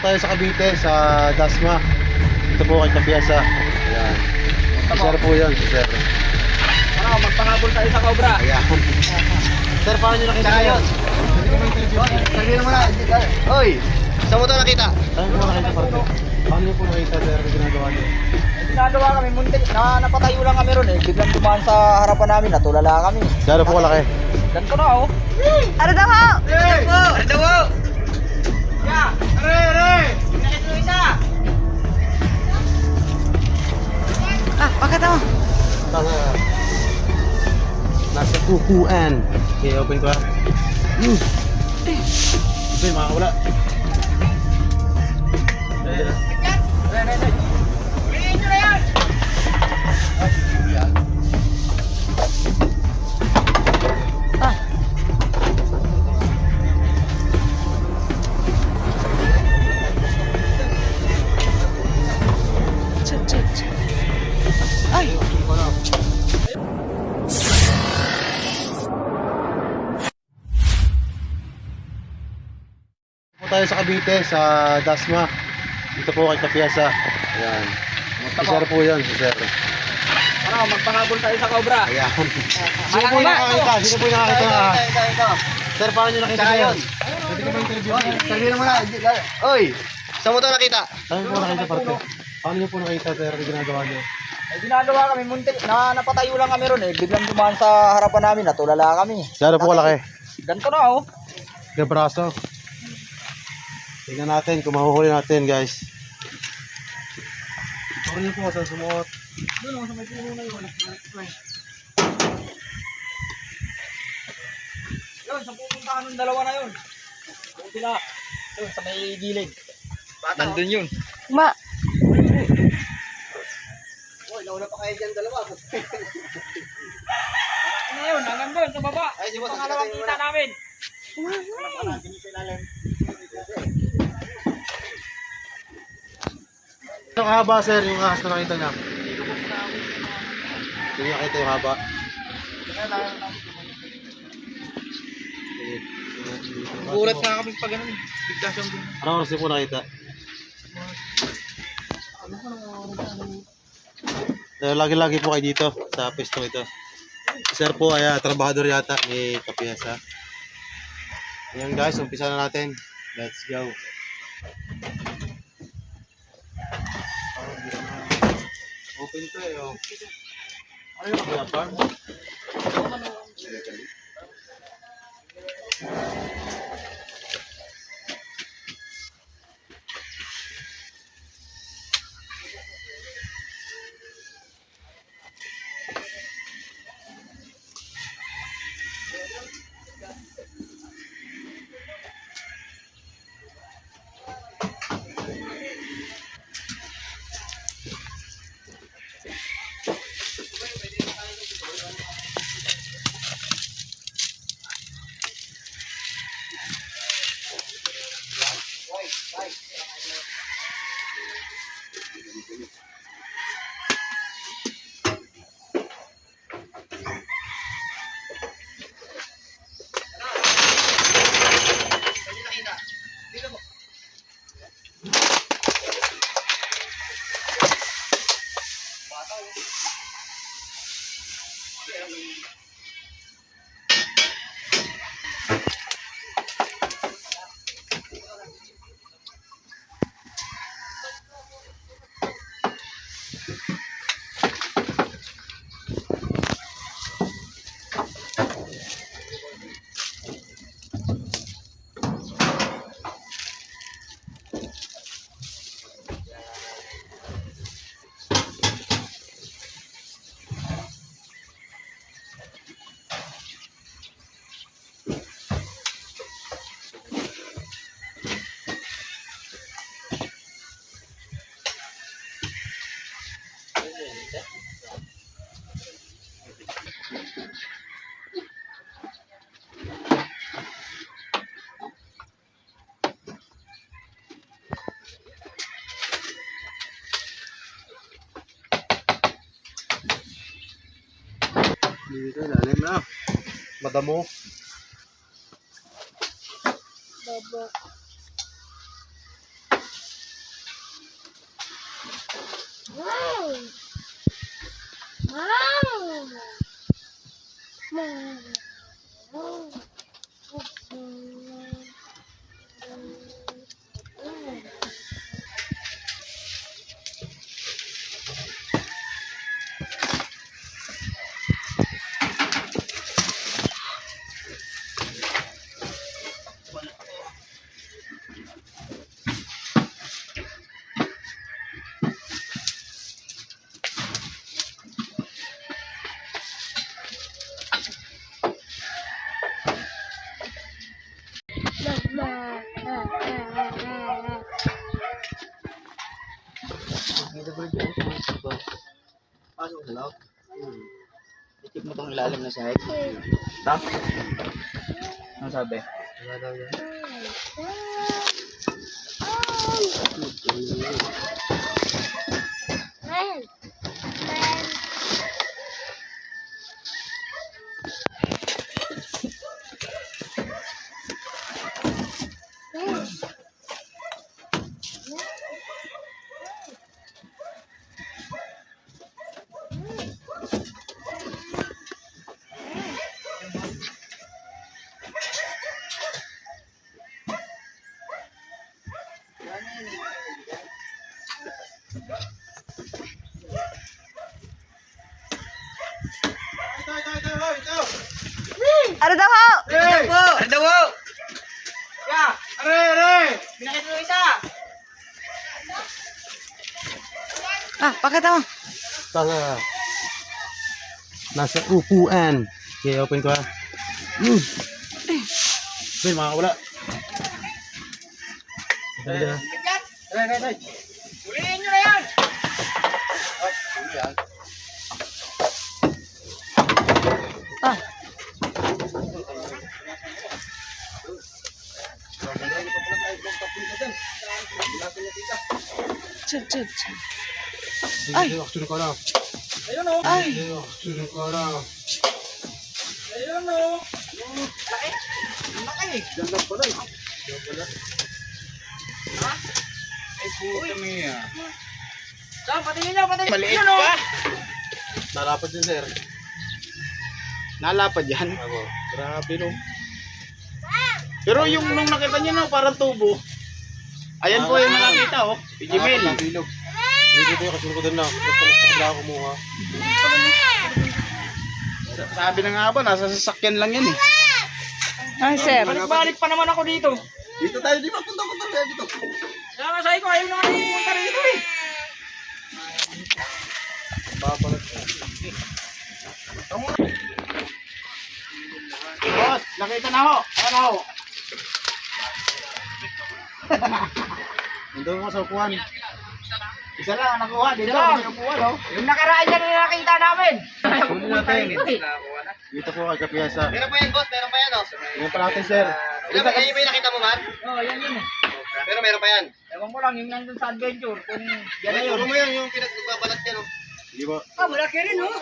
tayo sa Cavite, sa Dasma. Ito po kay Kapiasa. Ayan. Si Sir po yan, si Sir. Ano, magpangabol tayo sa Cobra. Ayan. Sir, paano nyo nakita yun? Pwede ko ma-interview. Sabihin mo na. Oy, saan mo ito nakita? Saan mo nakita parte? Paano nyo po nakita, Sir, na ginagawa nyo? Ginagawa kami, muntik. Napatayo lang kami ron eh. Biglang dumaan sa harapan namin, natulala kami. Gano'n po kalaki? Ganito na oh. Ano daw ho? Ano daw oh? Ya, are. Nakita mo isa. Ah, bakit mo? Nasa kukuan. Okay, open ko ha. Okay, makakawala. Ulihin nyo na yan. Ah, chut, chut, chut. Ay, Po tayo sa Cavite, sa Dasma. Ito po kay Kapiasa. Ayan. Si Sir po yan, si Sir. Ano, magpangabol tayo sa Cobra. Ayan. Sino po yung nakakita? Sino po yung nakakita? Sir, paano nyo nakita yun? Pwede ko ma-interview. Sabihin mo na. Oy, saan mo ito nakita? Saan po nakita parte? Paano nyo po nakita, Sir, na ginagawa nyo? Ginagawa kami, muntik. Napatayo lang kami ron eh. Biglang dumaan sa harapan namin, natulala kami. Gano'n po kalaki? Ganito na oh. Yung braso. Tingnan natin kung mahuhuli natin, guys. Puro nyo po saan sumuot. Doon sa may puno na yun. Yun, sa pupuntahan ng dalawa na yun. Doon sila. Doon sa may gilid. Nandun yun. ma, Oh, nauna pa kayo dyan dalawa. Na yun, hanggang doon sa baba. Ay, si boss, pangalawang kita namin. Yung haba, sir, yung ahas na nakita niya. Hindi nakita yung haba. Gulat nga kami pag ganun. Bigla siyang doon. Ano oras niyo po nakita? Lagi-lagi po kayo dito sa pwesto ito. Sir po ay trabahador yata ni Kapiasa. Ayan guys, umpisa na natin. Let's go. Open to eh. Oh. Ano yung kaya par? Dito, ilalim na. Madamo. bobo. Pasok sa loob. Itik mo tong ilalim na sahig. Tap. Ano sabi? Wala daw yan. Ano daw ho? Ano daw ho? Ya! Are! Binakit mo isa! Ah, pakita mo. Tanga. Nasa upuan. Okay, open ko ha. Okay, makakawala. Dali na. Ulihin nyo na yan! Ah, chut, chut, chut. Ay. Sunod ka na. Ayun o! Ay, Sunod ka na. Ayun o! Laki! Laki! Ganda pala eh. Ay, puta mo yan. Saan? Patingin nyo! Patingin! Maliit pa! Nalapad din sir. Nalapad yan. Ako. Grabe no. Pero yung nung nakita nyo no, parang tubo. Ayan po yung nakakita oh. Si Jimel. Nalapad ng bilog. Hindi dito yung kasunod ko doon na. Basta nagpakala ako kumuha. Sabi na nga ba, nasa sasakyan lang yan eh. ay, sir. Balik pa naman ako dito. Dito tayo, di ba? Punta tayo dito. Kaya nga sabi ko, ayaw naman pumunta rito eh. Babalat. Boss, nakita na ho. Ano ho? Nandun ko sa upuan. Isa lang ang nakuha. Dito lang ang nakuha no. Yung nakaraan yan na nakita namin. Huli natin. Dito po kay Kapiasa. Meron pa yan, boss. Meron pa yan, oh. Yan pa natin sir. Yan ba yung nakita mo, man? Oo, yan yun eh. Pero meron pa yan. Ewan ko lang, yung nandun sa adventure. Kung yan na yun. Puro mo yan, yung pinagbabalat yan, oh. Hindi ba? Ah, malaki rin oh.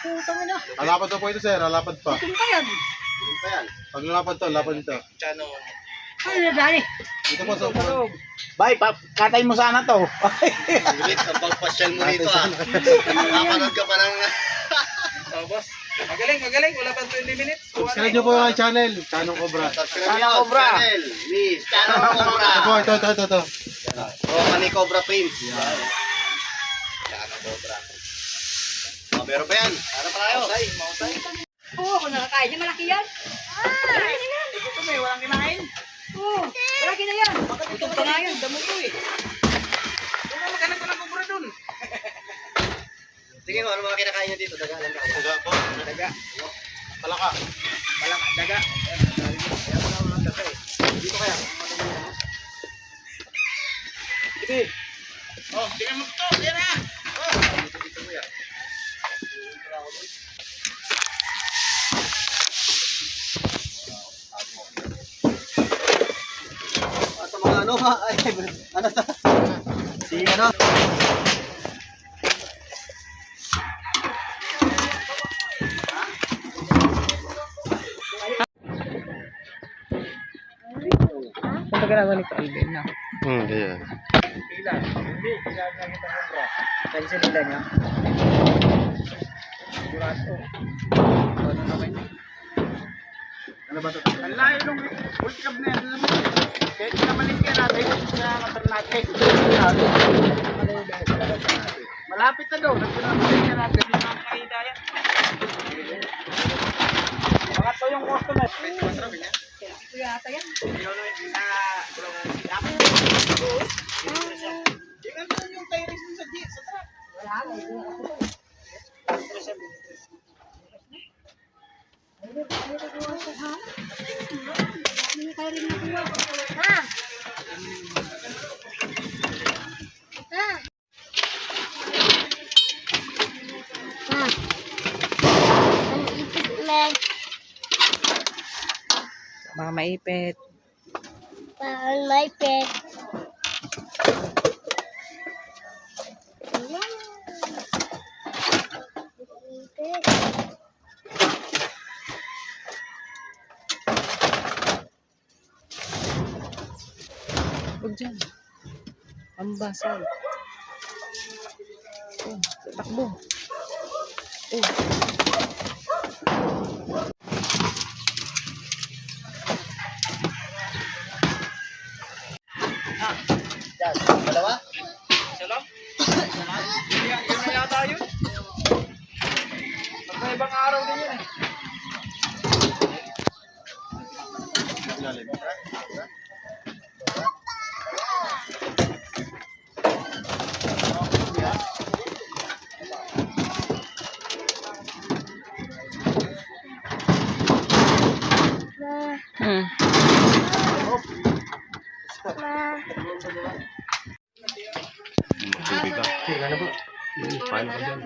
Putang ina. Alapad pa po ito sir. Alapad pa. Kung pa yan. Meron pa yan. Pag nalapad to, lapad dito. Chano. Ano na dali? Dito po sa upuan. Bye, katay mo sana to. Ulit, ang pagpasyal mo dito, ah. Nakapanood ka pa ng... Oh, boss. Magaling. Wala pa 20 minutes. Subscribe nyo po yung channel. Chanong Cobra. Subscribe Chano nyo, Cobra. channel. Please, Chano Cobra. Ito po, ito. O, Mani Cobra Prince. Yan. Chano Cobra. O, meron pa yan. Ano pa tayo? Mausay. Oo, kung nakakain niya, malaki yan. Malaki na yan. Ito may walang kinain. Oo, malaki na yan. Ito pa na yun, damo to eh. Kung maghanap ka ng kubra dun. Tingin mo, ano mga kinakain nyo dito? Daga lang ka. Daga po. Daga. Palaka. Malaki, daga. Kaya wala walang daga eh. Dito kaya. Sige. Oh, tingnan mo to. Yan na. Oh. Dito mo yan. Sa mga ano, ay, ano ta? Si ano? Punta ka na ni Calvin na. Kaya. Ilan? Hindi, ilan na kita ng bra. Kaya sa nila niya. Sigurado. Ano naman yun? Ano ba ito? Ang layo nung World Cup na yan. Kahit namalis ka natin, sa matar natin. Malapit na daw. Nagpinamalis ka natin. Hindi naman nakahita yan. Mga to yung customer. Ito yata yan. Yung tires mo sa jeep, sa truck. Wala mo. Baka maipit. May pet. Huwag dyan. Pambasal. Oh, takbo. Oh. Dalawa? Isa lang? Yun na yata yun. Magkaibang araw din yun eh. Hmm. Tubig ka. Ano ba? Paano ka dyan?